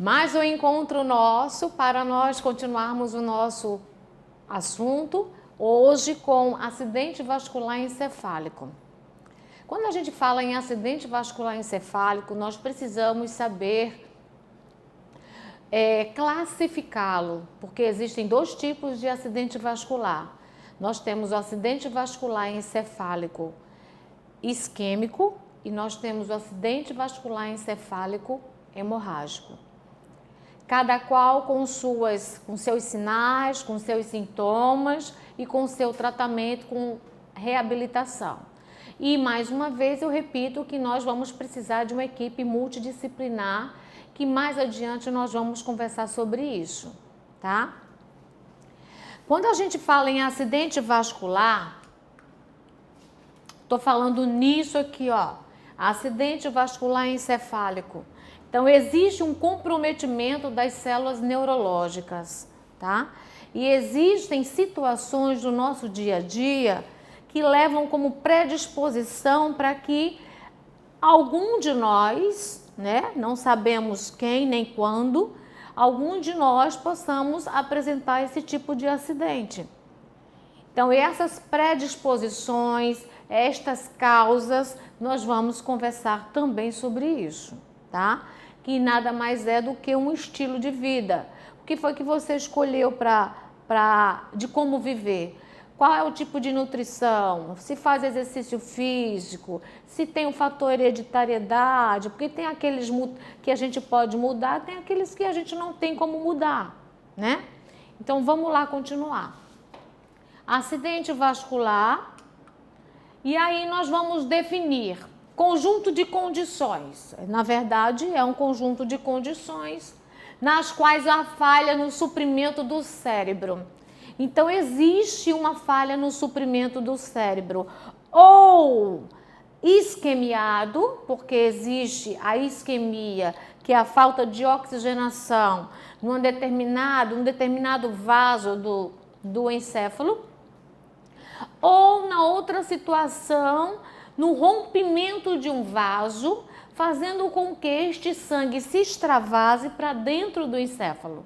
Mais um encontro nosso para nós continuarmos o nosso assunto hoje com acidente vascular encefálico. Quando a gente fala em acidente vascular encefálico, nós precisamos saber classificá-lo, porque existem dois tipos de acidente vascular. Nós temos o acidente vascular encefálico isquêmico e nós temos o acidente vascular encefálico hemorrágico. Cada qual com seus sinais, com seus sintomas e com seu tratamento, com reabilitação. E mais uma vez eu repito que nós vamos precisar de uma equipe multidisciplinar, que mais adiante nós vamos conversar sobre isso, tá? Quando a gente fala em acidente vascular, estou falando nisso aqui, ó, acidente vascular encefálico. Então, existe um comprometimento das células neurológicas, tá? E existem situações do nosso dia a dia que levam como predisposição para que algum de nós, né, não sabemos quem nem quando, algum de nós possamos apresentar esse tipo de acidente. Então, essas predisposições, estas causas, nós vamos conversar também sobre isso, tá? Que nada mais é do que um estilo de vida. O que foi que você escolheu de como viver? Qual é o tipo de nutrição? Se faz exercício físico? Se tem o fator hereditariedade? Porque tem aqueles que a gente pode mudar, tem aqueles que a gente não tem como mudar, né? Então, vamos lá continuar. Acidente vascular. E aí nós vamos definir conjunto de condições. Na verdade, é um conjunto de condições nas quais há falha no suprimento do cérebro. Então, existe uma falha no suprimento do cérebro, ou isquemiado, porque existe a isquemia, que é a falta de oxigenação num determinado vaso do encéfalo, ou na outra situação, no rompimento de um vaso, fazendo com que este sangue se extravase para dentro do encéfalo.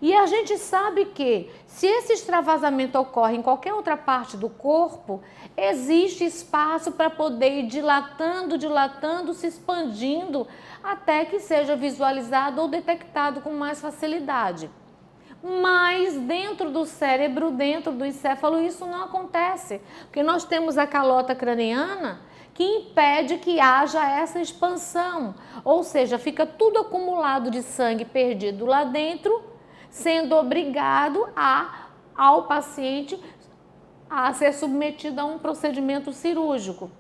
E a gente sabe que, se esse extravasamento ocorre em qualquer outra parte do corpo, existe espaço para poder ir dilatando, se expandindo, até que seja visualizado ou detectado com mais facilidade. Mas dentro do cérebro, dentro do encéfalo, isso não acontece, porque nós temos a calota craniana que impede que haja essa expansão, ou seja, fica tudo acumulado de sangue perdido lá dentro, sendo obrigado ao paciente a ser submetido a um procedimento cirúrgico.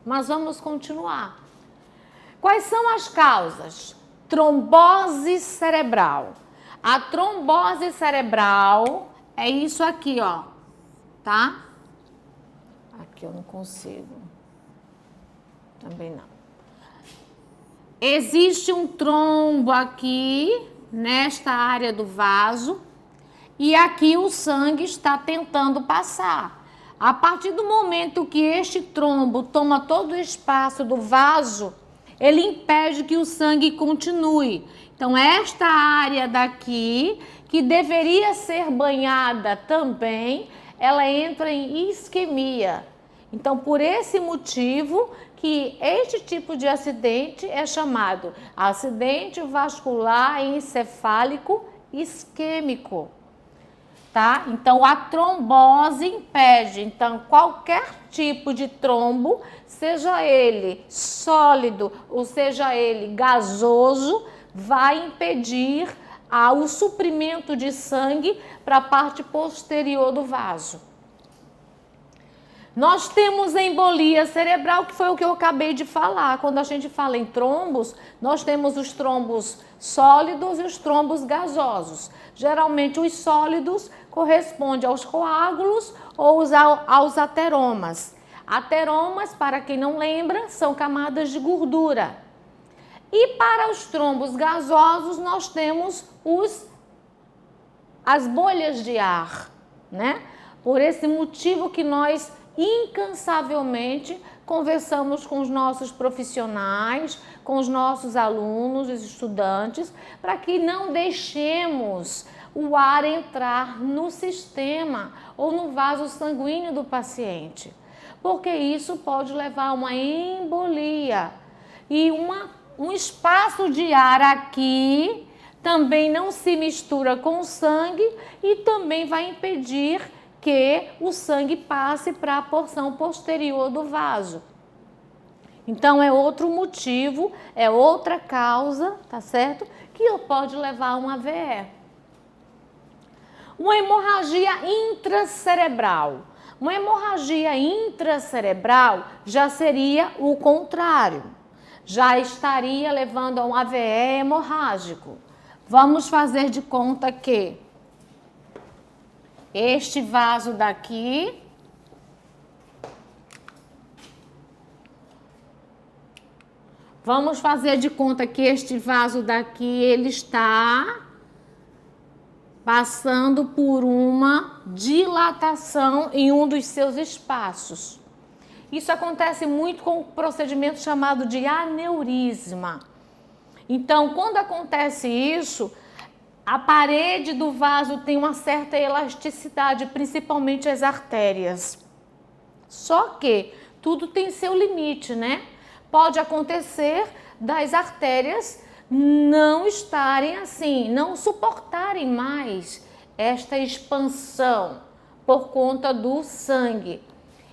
Mas vamos continuar. Quais são as causas? Trombose cerebral. A trombose cerebral é isso aqui, ó, tá? Aqui eu não consigo. Também não. Existe um trombo aqui, nesta área do vaso, e aqui o sangue está tentando passar. A partir do momento que este trombo toma todo o espaço do vaso, ele impede que o sangue continue. Então, esta área daqui, que deveria ser banhada também, ela entra em isquemia. Então, por esse motivo que este tipo de acidente é chamado acidente vascular encefálico isquêmico, tá? Então, a trombose impede. Então, qualquer tipo de trombo, seja ele sólido ou seja ele gasoso, vai impedir o suprimento de sangue para a parte posterior do vaso. Nós temos a embolia cerebral, que foi o que eu acabei de falar. Quando a gente fala em trombos, nós temos os trombos sólidos e os trombos gasosos. Geralmente, os sólidos correspondem aos coágulos ou aos ateromas. Ateromas, para quem não lembra, são camadas de gordura. E para os trombos gasosos, nós temos as bolhas de ar, né? Por esse motivo que nós incansavelmente conversamos com os nossos profissionais, com os nossos alunos, os estudantes, para que não deixemos o ar entrar no sistema ou no vaso sanguíneo do paciente, porque isso pode levar a uma embolia e um espaço de ar aqui também não se mistura com o sangue e também vai impedir que o sangue passe para a porção posterior do vaso. Então é outro motivo, é outra causa, tá certo? Que pode levar a um AVE. Uma hemorragia intracerebral. Uma hemorragia intracerebral já seria o contrário. Já estaria levando a um AVE hemorrágico. Vamos fazer de conta que este vaso daqui ele está passando por uma dilatação em um dos seus espaços. Isso acontece muito com o procedimento chamado de aneurisma. Então, quando acontece isso, a parede do vaso tem uma certa elasticidade, principalmente as artérias. Só que tudo tem seu limite, né? Pode acontecer das artérias não estarem assim, não suportarem mais esta expansão por conta do sangue.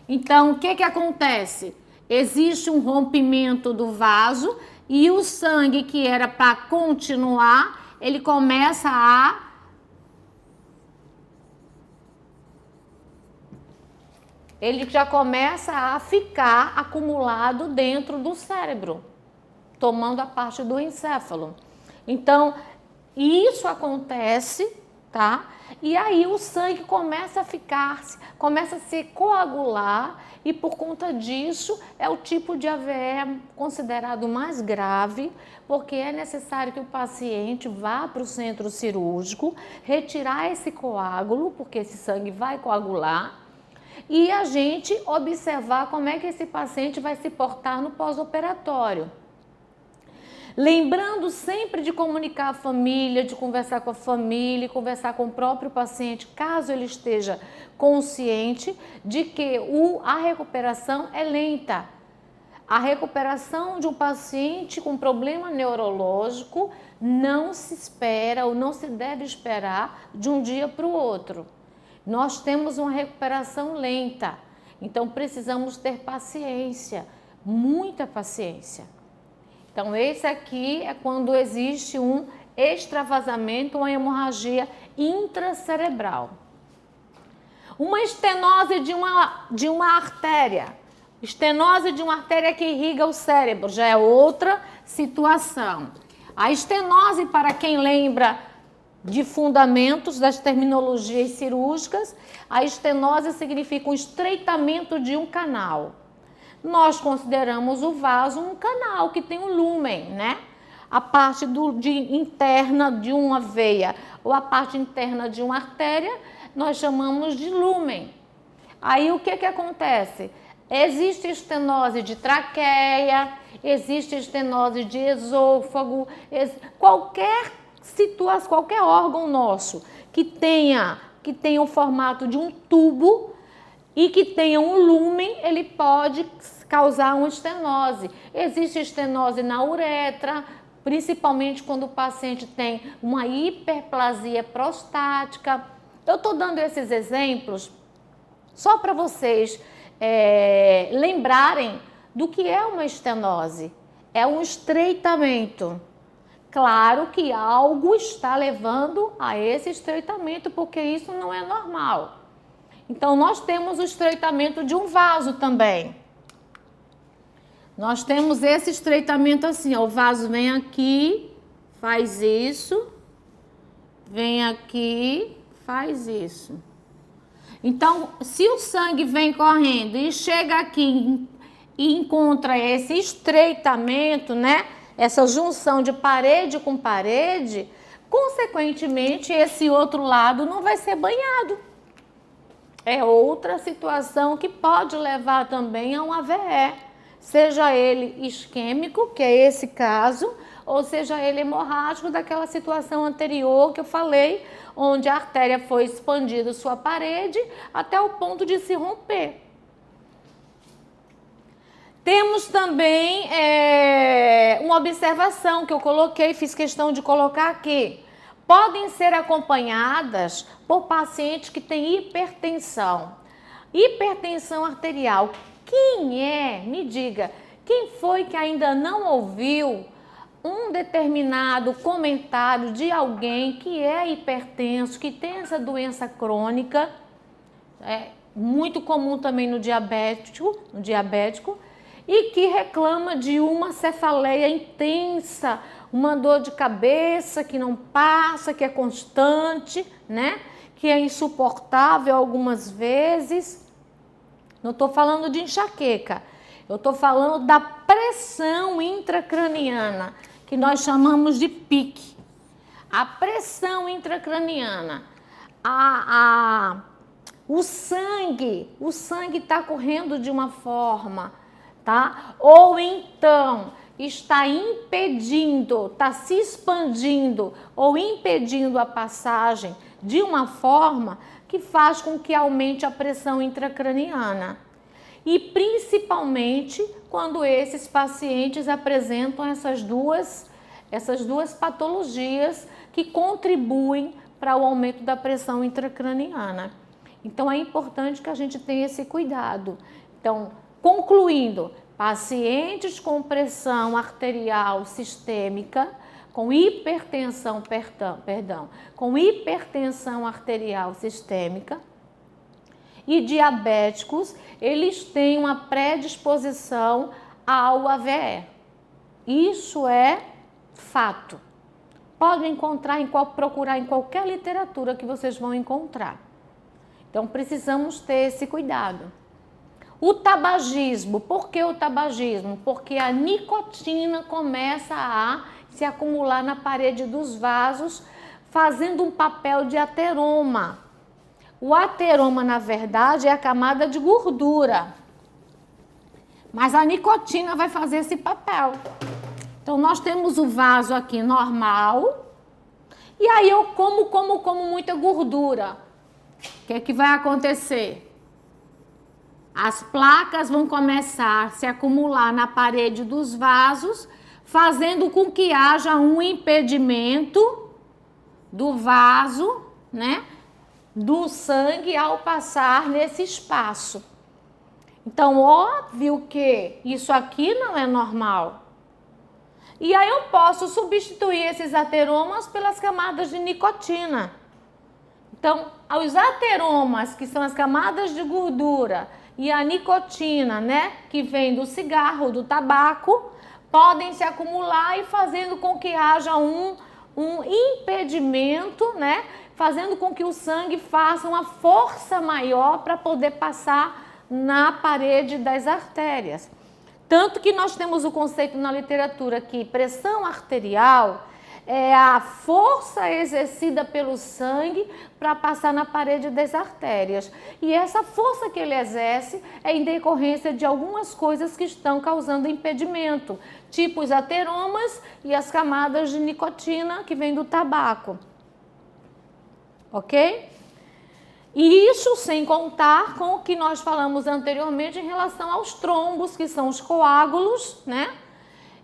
Então, o que acontece? Existe um rompimento do vaso e o sangue que era para continuar, ele começa ele já começa a ficar acumulado dentro do cérebro, tomando a parte do encéfalo. Então, isso acontece, tá? E aí o sangue começa a se coagular e por conta disso é o tipo de AVE considerado mais grave, porque é necessário que o paciente vá para o centro cirúrgico, retirar esse coágulo, porque esse sangue vai coagular, e a gente observar como é que esse paciente vai se portar no pós-operatório. Lembrando sempre de comunicar a família, de conversar com a família, conversar com o próprio paciente, caso ele esteja consciente de que a recuperação é lenta. A recuperação de um paciente com problema neurológico não se espera ou não se deve esperar de um dia para o outro. Nós temos uma recuperação lenta, então precisamos ter paciência, muita paciência. Então, esse aqui é quando existe um extravasamento, uma hemorragia intracerebral. Uma estenose de uma artéria. Estenose de uma artéria que irriga o cérebro, já é outra situação. A estenose, para quem lembra de fundamentos das terminologias cirúrgicas, a estenose significa um estreitamento de um canal. Nós consideramos o vaso um canal que tem um lúmen, né? A parte interna de uma veia ou a parte interna de uma artéria, nós chamamos de lúmen. Aí o que acontece? Existe estenose de traqueia, existe estenose de esôfago, qualquer situação, qualquer órgão nosso que tenha o formato de um tubo e que tenha um lúmen, ele pode causar uma estenose. Existe estenose na uretra, principalmente quando o paciente tem uma hiperplasia prostática. Eu estou dando esses exemplos só para vocês lembrarem do que é uma estenose. É um estreitamento. Claro que algo está levando a esse estreitamento, porque isso não é normal. Então, nós temos o estreitamento de um vaso também. Nós temos esse estreitamento assim, ó, o vaso vem aqui, faz isso, vem aqui, faz isso. Então, se o sangue vem correndo e chega aqui e encontra esse estreitamento, né? Essa junção de parede com parede, consequentemente, esse outro lado não vai ser banhado. é outra situação que pode levar também a um AVE, seja ele isquêmico, que é esse caso, ou seja ele hemorrágico, daquela situação anterior que eu falei, onde a artéria foi expandida sua parede até o ponto de se romper. Temos também uma observação que eu coloquei, fiz questão de colocar aqui. Podem ser acompanhadas por pacientes que têm hipertensão. Hipertensão arterial. Quem é? Me diga, quem foi que ainda não ouviu um determinado comentário de alguém que é hipertenso, que tem essa doença crônica? É muito comum também no diabético, e que reclama de uma cefaleia intensa, uma dor de cabeça que não passa, que é constante, né? Que é insuportável algumas vezes. Não estou falando de enxaqueca, eu estou falando da pressão intracraniana, que nós chamamos de PIC. A pressão intracraniana, o sangue está correndo de uma forma, tá? Ou então está impedindo, está se expandindo ou impedindo a passagem de uma forma que faz com que aumente a pressão intracraniana. E principalmente quando esses pacientes apresentam essas duas patologias que contribuem para o aumento da pressão intracraniana. Então é importante que a gente tenha esse cuidado. Então, concluindo, pacientes com pressão arterial sistêmica, com hipertensão arterial sistêmica e diabéticos, eles têm uma predisposição ao AVE. Isso é fato. Podem procurar em qualquer literatura que vocês vão encontrar. Então, precisamos ter esse cuidado. O tabagismo. Por que o tabagismo? Porque a nicotina começa a se acumular na parede dos vasos, fazendo um papel de ateroma. O ateroma, na verdade, é a camada de gordura. Mas a nicotina vai fazer esse papel. Então, nós temos o vaso aqui normal. E aí eu como muita gordura. O que é que vai acontecer? As placas vão começar a se acumular na parede dos vasos, fazendo com que haja um impedimento do vaso, né, do sangue ao passar nesse espaço. Então, óbvio que isso aqui não é normal. E aí eu posso substituir esses ateromas pelas camadas de nicotina. Então, os ateromas, que são as camadas de gordura, e a nicotina, né, que vem do cigarro, do tabaco, podem se acumular e fazendo com que haja um impedimento, né, fazendo com que o sangue faça uma força maior para poder passar na parede das artérias. Tanto que nós temos o conceito na literatura que pressão arterial é a força exercida pelo sangue para passar na parede das artérias. E essa força que ele exerce é em decorrência de algumas coisas que estão causando impedimento, tipo os ateromas e as camadas de nicotina que vem do tabaco. Ok? E isso sem contar com o que nós falamos anteriormente em relação aos trombos, que são os coágulos, né?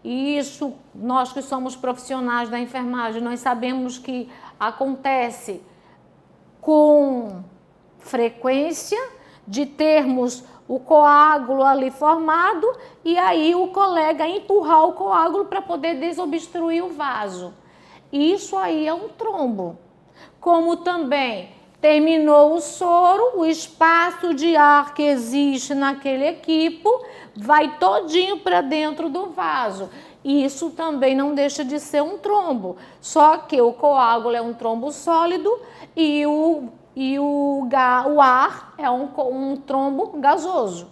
E isso, nós que somos profissionais da enfermagem, nós sabemos que acontece com frequência de termos o coágulo ali formado e aí o colega empurrar o coágulo para poder desobstruir o vaso. Isso aí é um trombo. Como também terminou o soro, o espaço de ar que existe naquele equipo vai todinho para dentro do vaso. Isso também não deixa de ser um trombo, só que o coágulo é um trombo sólido e o ar é um trombo gasoso.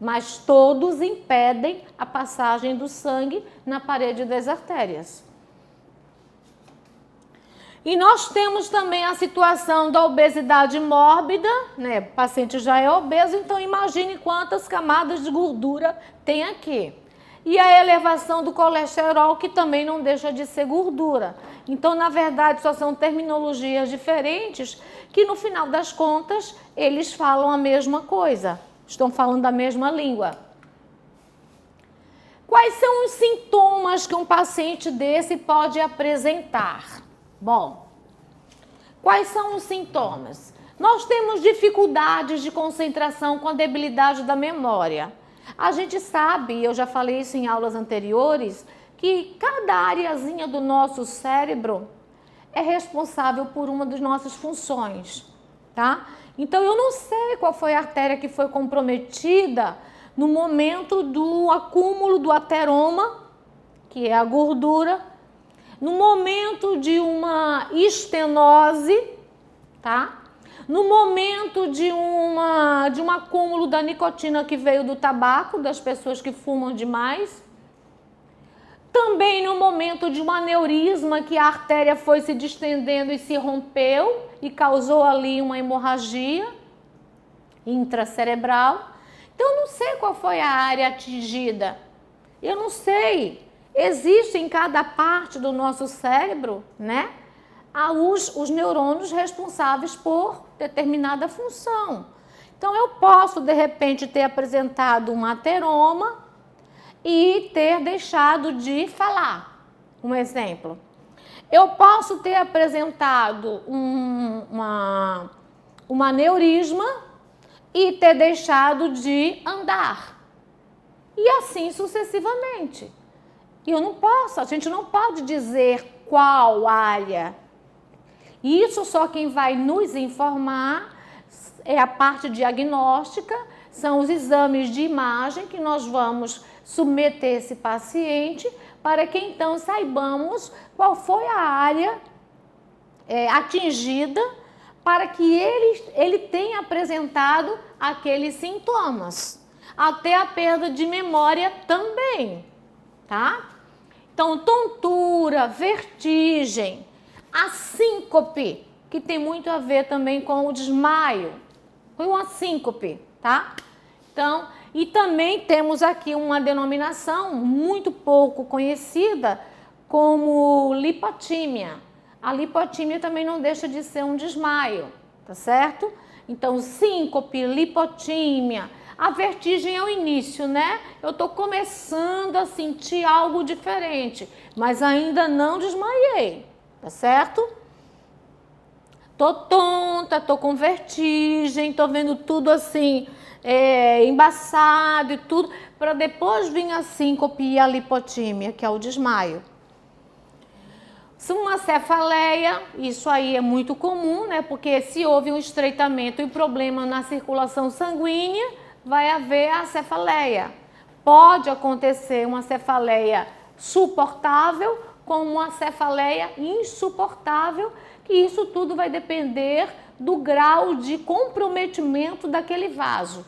Mas todos impedem a passagem do sangue na parede das artérias. E nós temos também a situação da obesidade mórbida, né? O paciente já é obeso, então imagine quantas camadas de gordura tem aqui. E a elevação do colesterol, que também não deixa de ser gordura. Então, na verdade, só são terminologias diferentes que, no final das contas, eles falam a mesma coisa. Estão falando a mesma língua. Quais são os sintomas que um paciente desse pode apresentar? Bom, quais são os sintomas? Nós temos dificuldades de concentração com a debilidade da memória. A gente sabe, eu já falei isso em aulas anteriores, que cada areazinha do nosso cérebro é responsável por uma das nossas funções, tá? Então, eu não sei qual foi a artéria que foi comprometida no momento do acúmulo do ateroma, que é a gordura, no momento de uma estenose, tá? No momento de um acúmulo da nicotina que veio do tabaco, das pessoas que fumam demais. Também no momento de um aneurisma, que a artéria foi se distendendo e se rompeu e causou ali uma hemorragia intracerebral. Então, eu não sei qual foi a área atingida. Eu não sei. Existe em cada parte do nosso cérebro, né, os neurônios responsáveis por determinada função. Então, eu posso, de repente, ter apresentado um ateroma e ter deixado de falar. Um exemplo. Eu posso ter apresentado um aneurisma e ter deixado de andar. E assim sucessivamente. E eu não posso, a gente não pode dizer qual área. Isso só quem vai nos informar é a parte diagnóstica, são os exames de imagem que nós vamos submeter esse paciente para que então saibamos qual foi a área atingida para que ele tenha apresentado aqueles sintomas. Até a perda de memória também, tá? Então, tontura, vertigem, a síncope, que tem muito a ver também com o desmaio. Foi uma síncope, tá? Então, e também temos aqui uma denominação muito pouco conhecida como lipotímia. A lipotímia também não deixa de ser um desmaio, tá certo? Então, síncope, lipotímia. A vertigem é o início, né? Eu tô começando a sentir algo diferente, mas ainda não desmaiei, tá certo? Tô tonta, tô com vertigem, tô vendo tudo assim, embaçado e tudo, para depois vir a síncope e a lipotímia, que é o desmaio. Uma cefaleia, isso aí é muito comum, né? Porque se houve um estreitamento e problema na circulação sanguínea, vai haver a cefaleia. Pode acontecer uma cefaleia suportável, como uma cefaleia insuportável, que isso tudo vai depender do grau de comprometimento daquele vaso.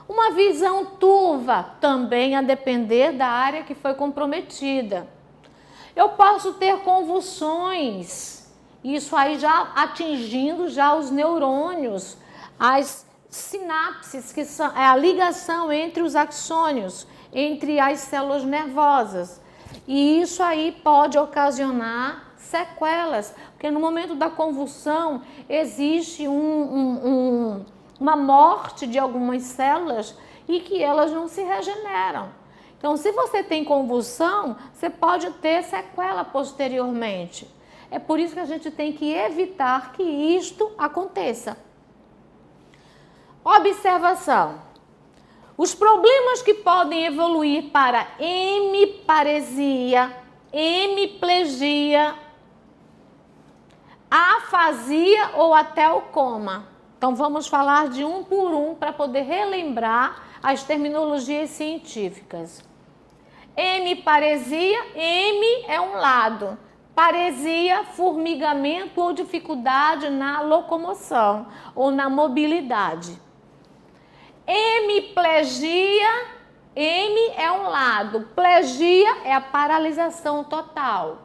Uma visão turva, também a depender da área que foi comprometida. Eu posso ter convulsões, isso aí já atingindo já os neurônios, as sinapses, que são a ligação entre os axônios, entre as células nervosas. E isso aí pode ocasionar sequelas, porque no momento da convulsão existe uma morte de algumas células e que elas não se regeneram. Então, se você tem convulsão, você pode ter sequela posteriormente. É por isso que a gente tem que evitar que isto aconteça. Observação. Os problemas que podem evoluir para hemiparesia, hemiplegia, afasia ou até o coma. Então, vamos falar de um por um para poder relembrar as terminologias científicas. Hemiparesia, hemi é um lado. Paresia, formigamento ou dificuldade na locomoção ou na mobilidade. Hemiplegia, hemi é um lado. Plegia é a paralisação total,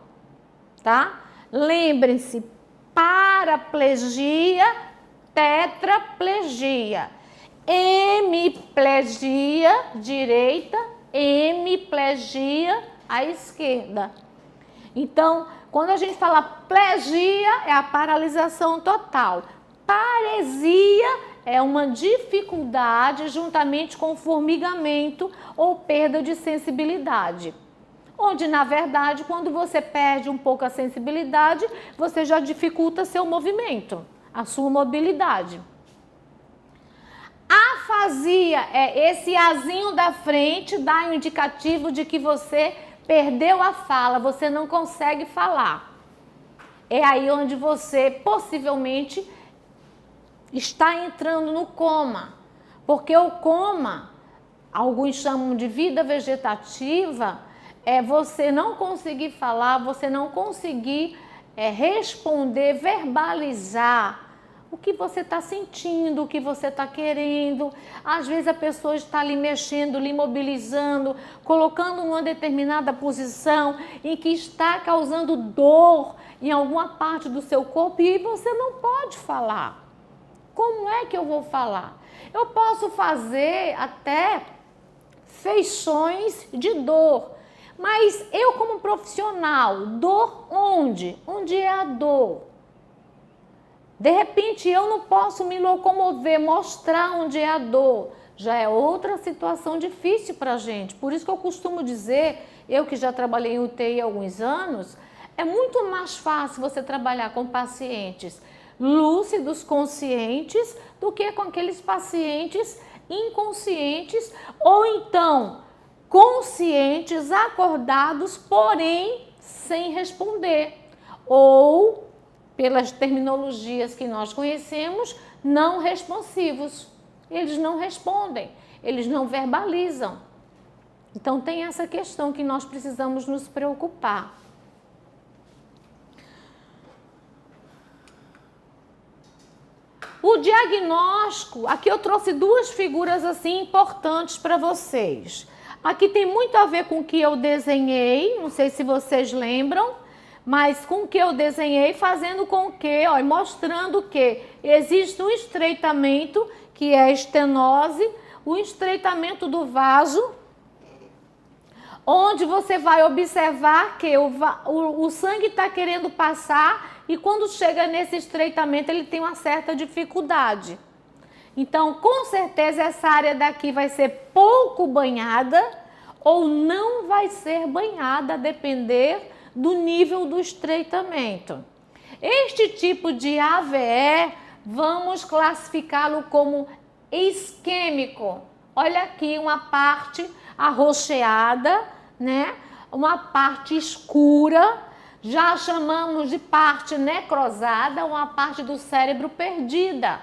tá? Lembrem-se, paraplegia, tetraplegia. Hemiplegia direita, hemiplegia à esquerda. Então, quando a gente fala plegia, é a paralisação total. Paresia é uma dificuldade juntamente com formigamento ou perda de sensibilidade. Onde, na verdade, quando você perde um pouco a sensibilidade, você já dificulta seu movimento, a sua mobilidade. Afasia é esse azinho da frente, dá um indicativo de que você perdeu a fala, você não consegue falar. É aí onde você possivelmente está entrando no coma, porque o coma, alguns chamam de vida vegetativa, é você não conseguir falar, você não conseguir responder, verbalizar o que você está sentindo, o que você está querendo. Às vezes a pessoa está ali mexendo, lhe mobilizando, colocando uma determinada posição em que está causando dor em alguma parte do seu corpo e você não pode falar. Como é que eu vou falar? Eu posso fazer até feições de dor, mas eu como profissional, dor onde? Onde é a dor? De repente eu não posso me locomover, mostrar onde é a dor. Já é outra situação difícil para a gente. Por isso que eu costumo dizer, eu que já trabalhei em UTI há alguns anos, é muito mais fácil você trabalhar com pacientes lúcidos, conscientes, do que com aqueles pacientes inconscientes ou então conscientes, acordados, porém sem responder. Ou pelas terminologias que nós conhecemos, não responsivos. Eles não respondem, eles não verbalizam. Então tem essa questão que nós precisamos nos preocupar. O diagnóstico, aqui eu trouxe duas figuras assim importantes para vocês. Aqui tem muito a ver com o que eu desenhei, não sei se vocês lembram, mas com o que eu desenhei, fazendo com que, ó, mostrando que existe um estreitamento, que é a estenose, o estreitamento do vaso, onde você vai observar que o sangue está querendo passar e quando chega nesse estreitamento ele tem uma certa dificuldade. Então, com certeza essa área daqui vai ser pouco banhada ou não vai ser banhada, a depender do nível do estreitamento. Este tipo de AVE, vamos classificá-lo como isquêmico. Olha aqui uma parte arroxeada, né? Uma parte escura, já chamamos de parte necrosada, uma parte do cérebro perdida,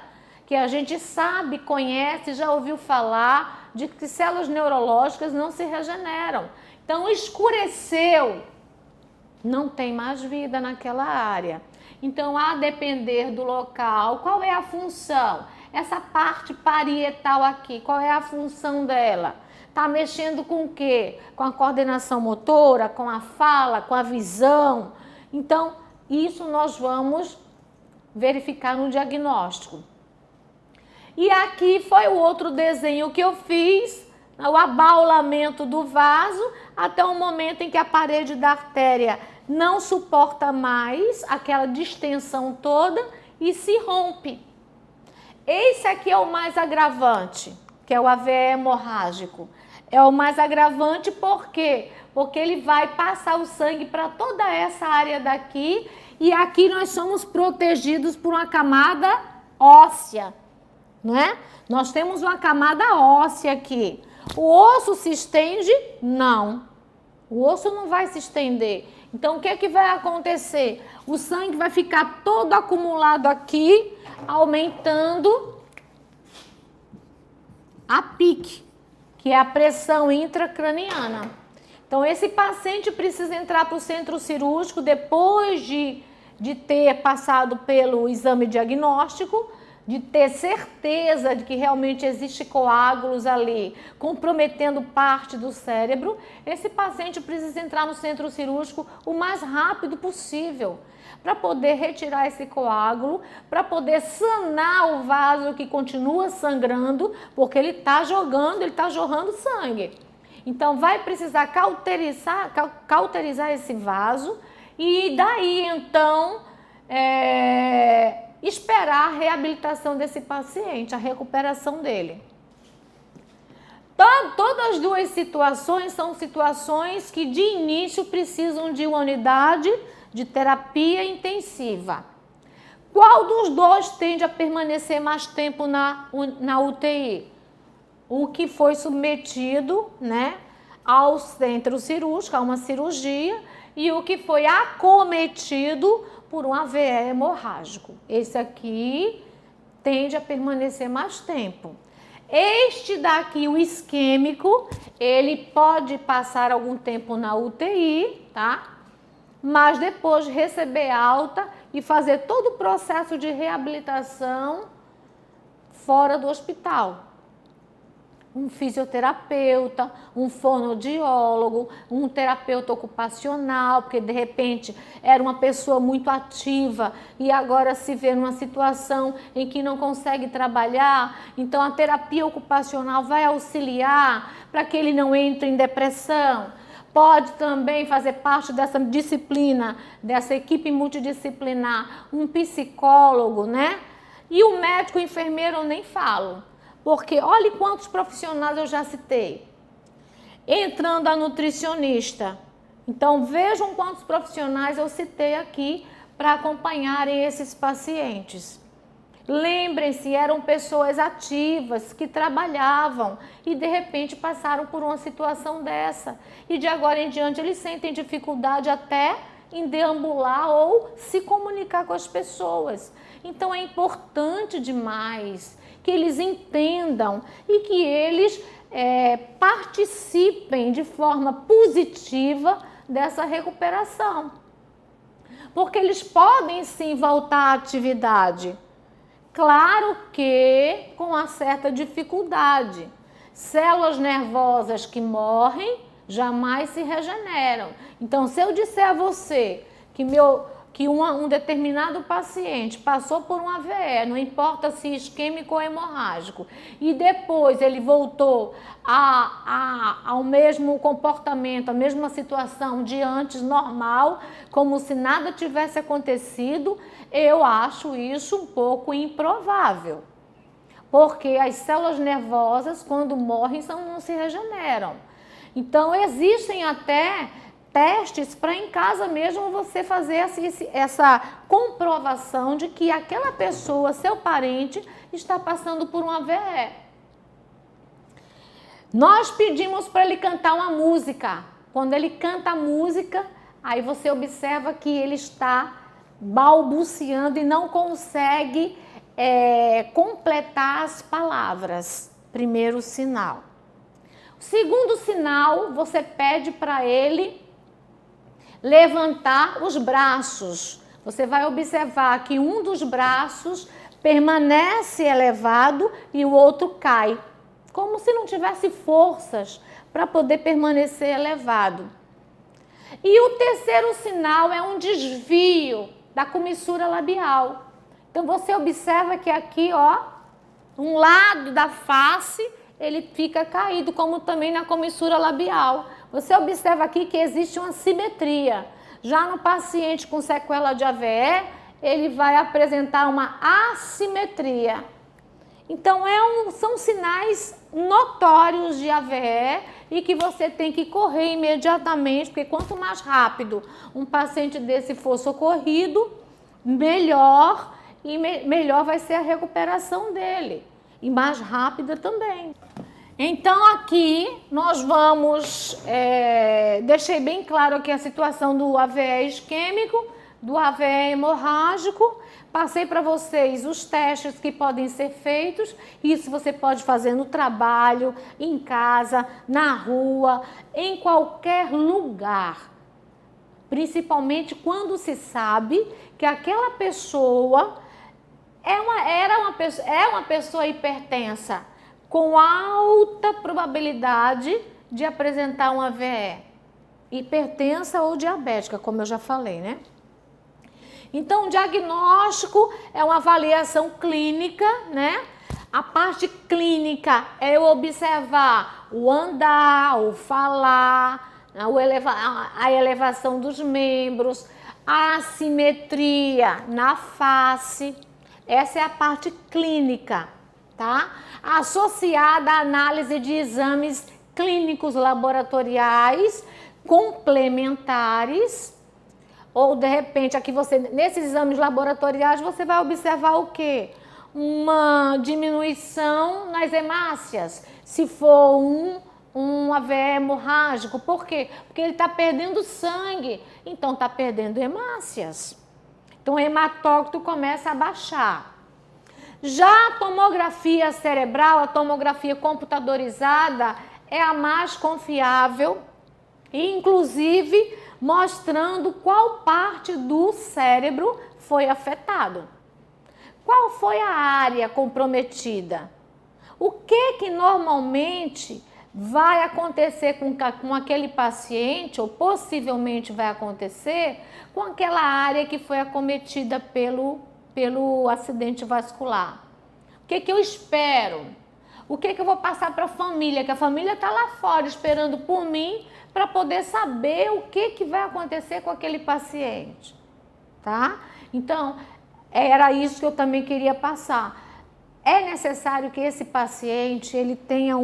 que a gente sabe, conhece, já ouviu falar de que células neurológicas não se regeneram. Então, escureceu, não tem mais vida naquela área. Então, a depender do local, qual é a função? Essa parte parietal aqui, qual é a função dela? Está mexendo com o quê? Com a coordenação motora, com a fala, com a visão. Então, isso nós vamos verificar no diagnóstico. E aqui foi o outro desenho que eu fiz, o abaulamento do vaso, até o momento em que a parede da artéria não suporta mais aquela distensão toda e se rompe. Esse aqui é o mais agravante, que é o AVE hemorrágico. É o mais agravante por quê? Porque ele vai passar o sangue para toda essa área daqui e aqui nós somos protegidos por uma camada óssea, não é? Nós temos uma camada óssea aqui. O osso se estende? Não. O osso não vai se estender. Então, o que é que vai acontecer? O sangue vai ficar todo acumulado aqui, aumentando a pique, que é a pressão intracraniana. Então, esse paciente precisa entrar para o centro cirúrgico depois de ter passado pelo exame diagnóstico, de ter certeza de que realmente existe coágulos ali, comprometendo parte do cérebro, esse paciente precisa entrar no centro cirúrgico o mais rápido possível, para poder retirar esse coágulo, para poder sanar o vaso que continua sangrando, porque ele está jorrando sangue. Então vai precisar cauterizar esse vaso e daí então esperar a reabilitação desse paciente, a recuperação dele. Todas as duas situações são situações que de início precisam de uma unidade de terapia intensiva. Qual dos dois tende a permanecer mais tempo na UTI? O que foi submetido, né, ao centro cirúrgico, a uma cirurgia, e o que foi acometido por um AVE hemorrágico. Esse aqui tende a permanecer mais tempo. Este daqui, o isquêmico, ele pode passar algum tempo na UTI, tá? Mas depois de receber alta e fazer todo o processo de reabilitação fora do hospital. Um fisioterapeuta, um fonoaudiólogo, um terapeuta ocupacional, porque de repente era uma pessoa muito ativa e agora se vê numa situação em que não consegue trabalhar, então a terapia ocupacional vai auxiliar para que ele não entre em depressão. Pode também fazer parte dessa disciplina, dessa equipe multidisciplinar, um psicólogo, né? E o médico, o enfermeiro, eu nem falo. Porque olhe quantos profissionais eu já citei. Entrando a nutricionista. Então vejam quantos profissionais eu citei aqui para acompanharem esses pacientes. Lembrem-se, eram pessoas ativas que trabalhavam e de repente passaram por uma situação dessa. E de agora em diante eles sentem dificuldade até em deambular ou se comunicar com as pessoas. Então é importante demais que eles entendam e que eles participem de forma positiva dessa recuperação. Porque eles podem sim voltar à atividade. Claro que com uma certa dificuldade. Células nervosas que morrem jamais se regeneram. Então, se eu disser a você que um determinado paciente passou por um AVE, não importa se isquêmico ou hemorrágico, e depois ele voltou ao mesmo comportamento, à mesma situação de antes normal, como se nada tivesse acontecido, eu acho isso um pouco improvável. Porque as células nervosas, quando morrem, não se regeneram. Então, existem até testes para em casa mesmo você fazer essa comprovação de que aquela pessoa, seu parente, está passando por um AVE. Nós pedimos para ele cantar uma música. Quando ele canta a música, aí você observa que ele está balbuciando e não consegue completar as palavras. Primeiro sinal. Segundo sinal, você pede para ele levantar os braços. Você vai observar que um dos braços permanece elevado e o outro cai, como se não tivesse forças para poder permanecer elevado. E o terceiro sinal é um desvio da comissura labial. Então você observa que aqui, ó, um lado da face, ele fica caído, como também na comissura labial. Você observa aqui que existe uma simetria. Já no paciente com sequela de AVE, ele vai apresentar uma assimetria. Então, são sinais notórios de AVE e que você tem que correr imediatamente, porque quanto mais rápido um paciente desse for socorrido, melhor e melhor vai ser a recuperação dele. E mais rápida também. Então aqui nós vamos, deixei bem claro aqui a situação do AVE isquêmico, do AVE hemorrágico, passei para vocês os testes que podem ser feitos, isso você pode fazer no trabalho, em casa, na rua, em qualquer lugar, principalmente quando se sabe que aquela pessoa É uma pessoa hipertensa com alta probabilidade de apresentar uma AVE. Hipertensa ou diabética, como eu já falei, né? Então, o diagnóstico é uma avaliação clínica, né? A parte clínica é eu observar o andar, o falar, a elevação dos membros, a assimetria na face. Essa é a parte clínica, tá? Associada à análise de exames clínicos laboratoriais complementares, ou de repente aqui nesses exames laboratoriais você vai observar o quê? Uma diminuição nas hemácias, se for um AVE hemorrágico. Por quê? Porque ele está perdendo sangue, então está perdendo hemácias. Então o hematócrito começa a baixar. Já a tomografia cerebral, a tomografia computadorizada, é a mais confiável, inclusive mostrando qual parte do cérebro foi afetado. Qual foi a área comprometida? O que normalmente vai acontecer com aquele paciente, ou possivelmente vai acontecer, com aquela área que foi acometida pelo acidente vascular? O que eu espero? O que eu vou passar para a família? Que a família está lá fora esperando por mim para poder saber o que vai acontecer com aquele paciente, tá? Então, era isso que eu também queria passar. É necessário que esse paciente ele tenha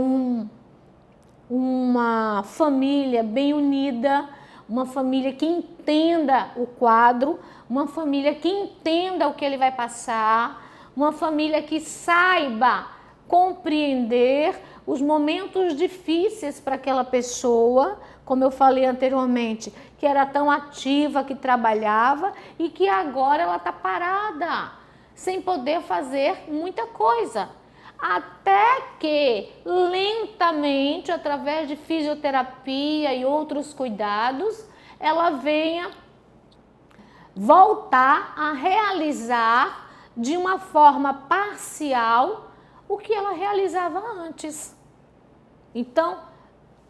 uma família bem unida, uma família que entenda o quadro, uma família que entenda o que ele vai passar, uma família que saiba compreender os momentos difíceis para aquela pessoa, como eu falei anteriormente, que era tão ativa, que trabalhava e que agora ela está parada, sem poder fazer muita coisa. Até que, lentamente, através de fisioterapia e outros cuidados, ela venha voltar a realizar de uma forma parcial o que ela realizava antes. Então,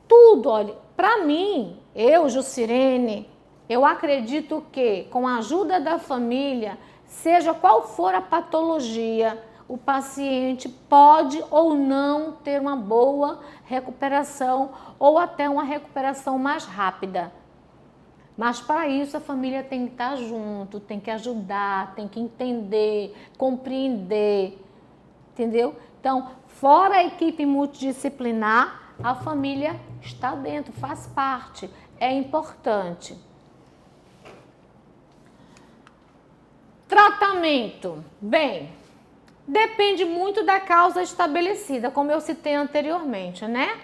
tudo, olha, para mim, eu, Jucirene, eu acredito que com a ajuda da família, seja qual for a patologia, o paciente pode ou não ter uma boa recuperação ou até uma recuperação mais rápida. Mas para isso a família tem que estar junto, tem que ajudar, tem que entender, compreender, entendeu? Então, fora a equipe multidisciplinar, a família está dentro, faz parte, é importante. Tratamento. Bem, depende muito da causa estabelecida, como eu citei anteriormente, né?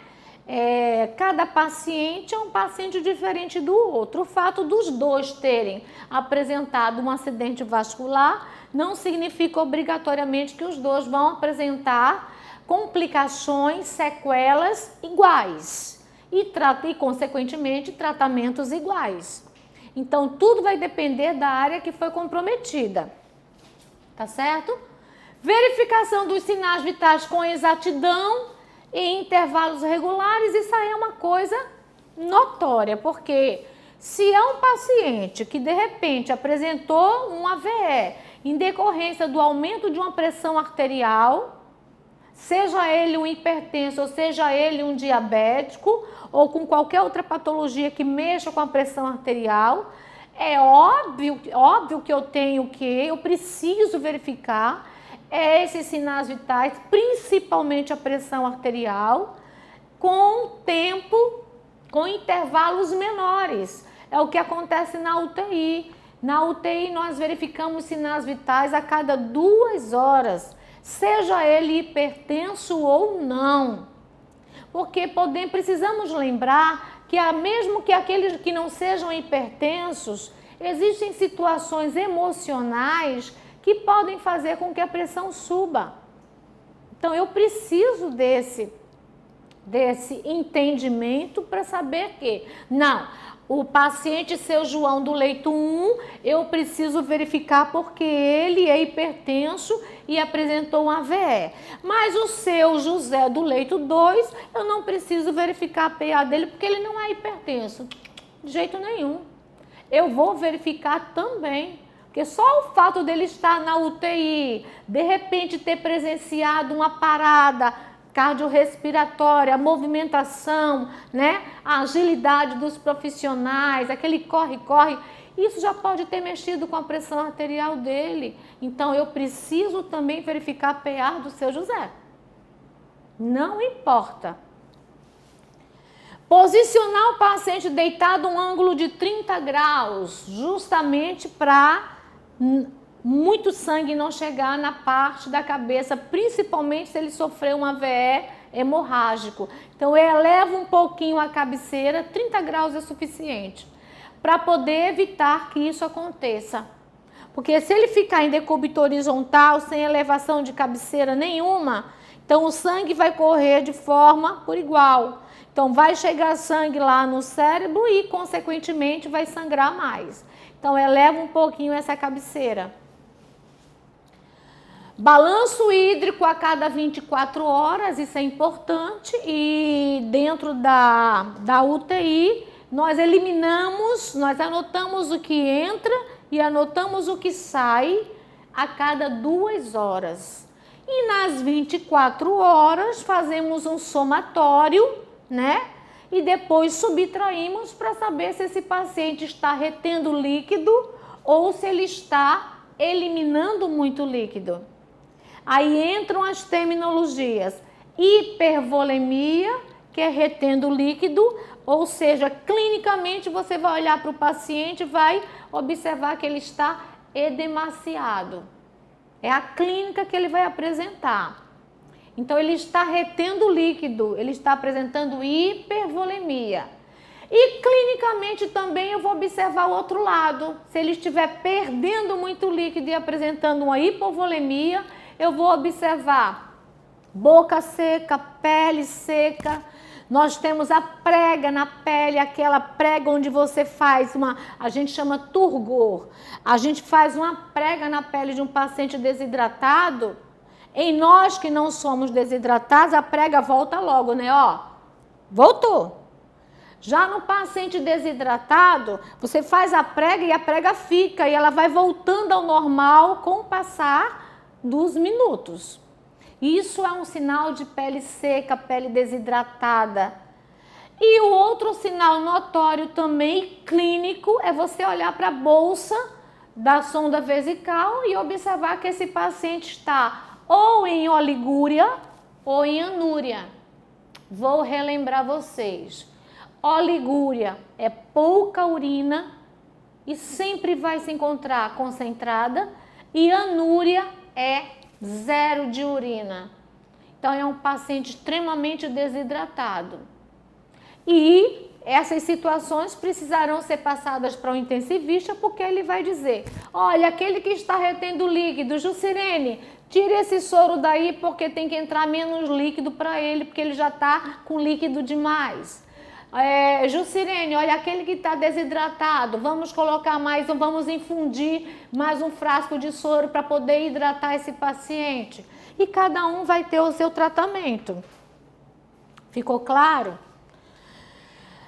Cada paciente é um paciente diferente do outro. O fato dos dois terem apresentado um acidente vascular não significa obrigatoriamente que os dois vão apresentar complicações, sequelas iguais e consequentemente, tratamentos iguais. Então, tudo vai depender da área que foi comprometida, tá certo? Verificação dos sinais vitais com exatidão em intervalos regulares, isso aí é uma coisa notória, porque se é um paciente que de repente apresentou um AVE em decorrência do aumento de uma pressão arterial, seja ele um hipertenso ou seja ele um diabético ou com qualquer outra patologia que mexa com a pressão arterial, é óbvio que eu preciso verificar esses sinais vitais, principalmente a pressão arterial, com intervalos menores. É o que acontece na UTI. Na UTI nós verificamos sinais vitais a cada 2 horas, seja ele hipertenso ou não. Porque precisamos lembrar que mesmo que aqueles que não sejam hipertensos, existem situações emocionais que podem fazer com que a pressão suba. Então, eu preciso desse entendimento para saber que, não, O paciente seu João do leito 1, eu preciso verificar porque ele é hipertenso e apresentou um AVE. Mas o seu José do leito 2, eu não preciso verificar a PA dele porque ele não é hipertenso. De jeito nenhum. Eu vou verificar também. Porque só o fato dele estar na UTI, de repente ter presenciado uma parada cardiorrespiratória, a movimentação, né? A agilidade dos profissionais, aquele corre-corre, isso já pode ter mexido com a pressão arterial dele. Então, eu preciso também verificar a PA do seu José. Não importa. Posicionar o paciente deitado um ângulo de 30 graus, justamente para muito sangue não chegar na parte da cabeça, principalmente se ele sofreu um AVE hemorrágico. Então, eu elevo um pouquinho a cabeceira, 30 graus é suficiente, para poder evitar que isso aconteça. Porque se ele ficar em decúbito horizontal, sem elevação de cabeceira nenhuma, então o sangue vai correr de forma por igual. Então, vai chegar sangue lá no cérebro e, consequentemente, vai sangrar mais. Então, eleva um pouquinho essa cabeceira. Balanço hídrico a cada 24 horas, isso é importante. E dentro da UTI, nós anotamos o que entra e anotamos o que sai a cada 2 horas. E nas 24 horas, fazemos um somatório, né? E depois subtraímos para saber se esse paciente está retendo líquido ou se ele está eliminando muito líquido. Aí entram as terminologias: hipervolemia, que é retendo líquido, ou seja, clinicamente você vai olhar para o paciente e vai observar que ele está edemaciado. É a clínica que ele vai apresentar. Então, ele está retendo líquido, ele está apresentando hipervolemia. E clinicamente também eu vou observar o outro lado. Se ele estiver perdendo muito líquido e apresentando uma hipovolemia, eu vou observar boca seca, pele seca. Nós temos a prega na pele, aquela prega onde você faz a gente chama turgor. A gente faz uma prega na pele de um paciente desidratado. Em nós que não somos desidratados, a prega volta logo, né? Ó, voltou. Já no paciente desidratado, você faz a prega e a prega fica, e ela vai voltando ao normal com o passar dos minutos. Isso é um sinal de pele seca, pele desidratada. E o outro sinal notório também clínico é você olhar para a bolsa da sonda vesical e observar que esse paciente está ou em oligúria ou em anúria. Vou relembrar vocês. Oligúria é pouca urina e sempre vai se encontrar concentrada, e anúria é 0 de urina. Então, é um paciente extremamente desidratado. E essas situações precisarão ser passadas para o intensivista, porque ele vai dizer: olha, aquele que está retendo líquido, Jucirene, tire esse soro daí porque tem que entrar menos líquido para ele, porque ele já está com líquido demais. Jucirene, olha, aquele que está desidratado, vamos colocar mais, vamos infundir mais um frasco de soro para poder hidratar esse paciente. E cada um vai ter o seu tratamento. Ficou claro?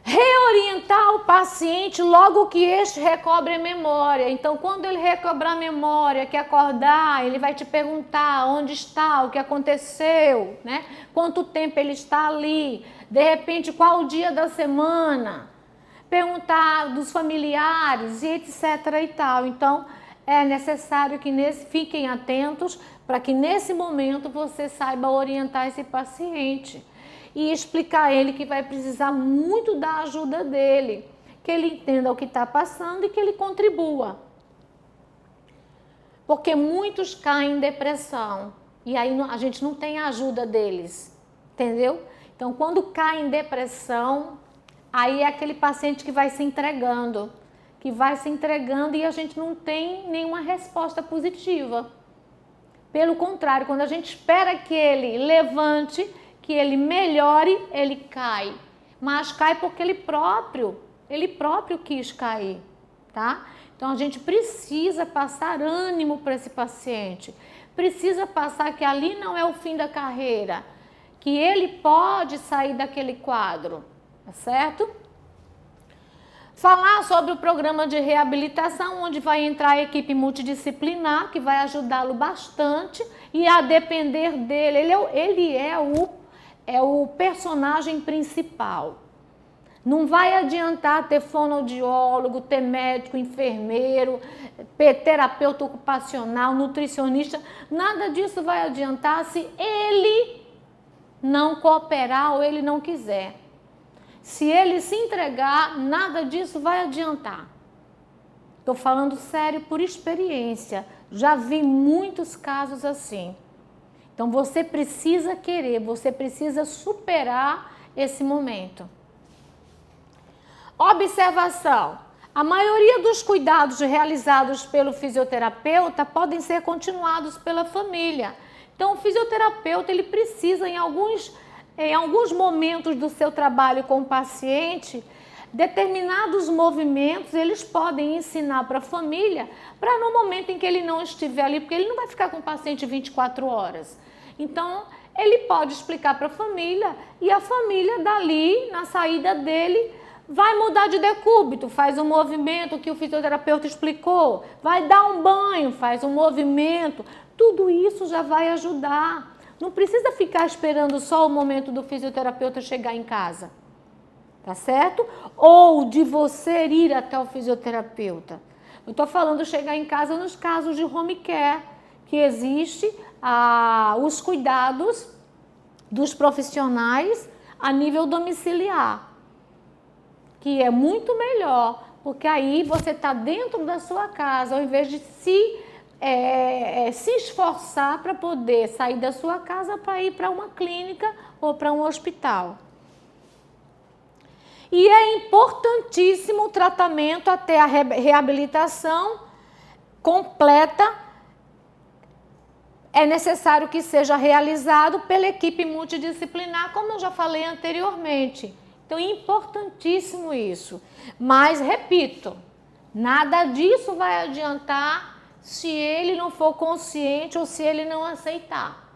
Reorientar o paciente logo que este recobre a memória. Então, quando ele recobrar a memória, que acordar, ele vai te perguntar onde está, o que aconteceu, né? Quanto tempo ele está ali, de repente qual o dia da semana, perguntar dos familiares e etc e tal. Então, é necessário que fiquem atentos para que nesse momento você saiba orientar esse paciente e explicar a ele que vai precisar muito da ajuda dele, que ele entenda o que está passando e que ele contribua. Porque muitos caem em depressão e aí a gente não tem a ajuda deles, entendeu? Então, quando cai em depressão, aí é aquele paciente que vai se entregando e a gente não tem nenhuma resposta positiva. Pelo contrário, quando a gente espera que ele levante, que ele melhore, ele cai. Mas cai porque ele próprio ele próprio quis cair, tá? Então, a gente precisa passar ânimo para esse paciente, precisa passar que ali não é o fim da carreira, que ele pode sair daquele quadro, tá certo? Falar sobre o programa de reabilitação, onde vai entrar a equipe multidisciplinar, que vai ajudá-lo bastante, e a depender dele, ele é o personagem principal. Não vai adiantar ter fonoaudiólogo, ter médico, enfermeiro, terapeuta ocupacional, nutricionista, nada disso vai adiantar se ele não cooperar ou ele não quiser. Se ele se entregar, nada disso vai adiantar. Estou falando sério por experiência, já vi muitos casos assim. Então você precisa querer, você precisa superar esse momento. Observação: a maioria dos cuidados realizados pelo fisioterapeuta podem ser continuados pela família. Então o fisioterapeuta ele precisa em alguns momentos do seu trabalho com o paciente, determinados movimentos eles podem ensinar para a família, para no momento em que ele não estiver ali, porque ele não vai ficar com o paciente 24 horas. Então ele pode explicar para a família e a família dali, na saída dele, vai mudar de decúbito, faz um movimento que o fisioterapeuta explicou, vai dar um banho, faz um movimento, tudo isso já vai ajudar. Não precisa ficar esperando só o momento do fisioterapeuta chegar em casa, tá certo? Ou de você ir até o fisioterapeuta. Eu estou falando chegar em casa nos casos de home care, que existe os cuidados dos profissionais a nível domiciliar, que é muito melhor, porque aí você está dentro da sua casa, ao invés de se esforçar para poder sair da sua casa para ir para uma clínica ou para um hospital. E é importantíssimo o tratamento até a reabilitação completa. É necessário que seja realizado pela equipe multidisciplinar, como eu já falei anteriormente. Então, é importantíssimo isso. Mas, repito, nada disso vai adiantar se ele não for consciente ou se ele não aceitar.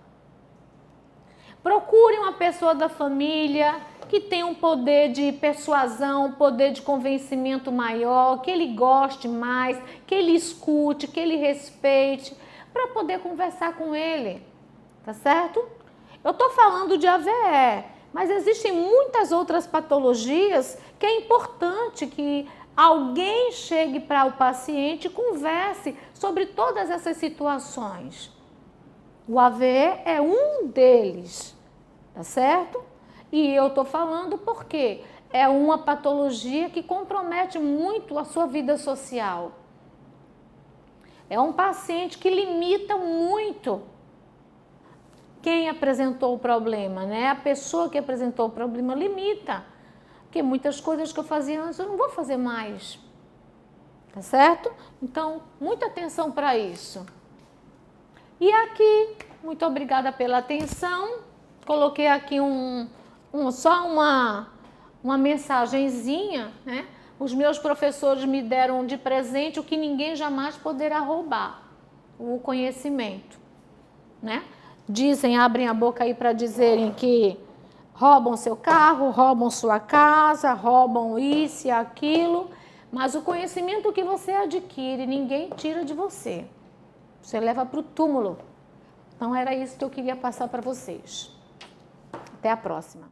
Procure uma pessoa da família que tenha um poder de persuasão, um poder de convencimento maior, que ele goste mais, que ele escute, que ele respeite, para poder conversar com ele, tá certo? Eu estou falando de AVE, mas existem muitas outras patologias que é importante que alguém chegue para o paciente e converse sobre todas essas situações. O AVE é um deles, tá certo? E eu estou falando porque é uma patologia que compromete muito a sua vida social. É um paciente que limita muito quem apresentou o problema, né? A pessoa que apresentou o problema limita. Porque muitas coisas que eu fazia antes eu não vou fazer mais. Tá certo? Então, muita atenção para isso. E aqui, muito obrigada pela atenção. Coloquei aqui só uma mensagenzinha, né? Os meus professores me deram de presente o que ninguém jamais poderá roubar, o conhecimento, né? Dizem, abrem a boca aí para dizerem que roubam seu carro, roubam sua casa, roubam isso e aquilo, mas o conhecimento que você adquire, ninguém tira de você. Você leva para o túmulo. Então, era isso que eu queria passar para vocês. Até a próxima.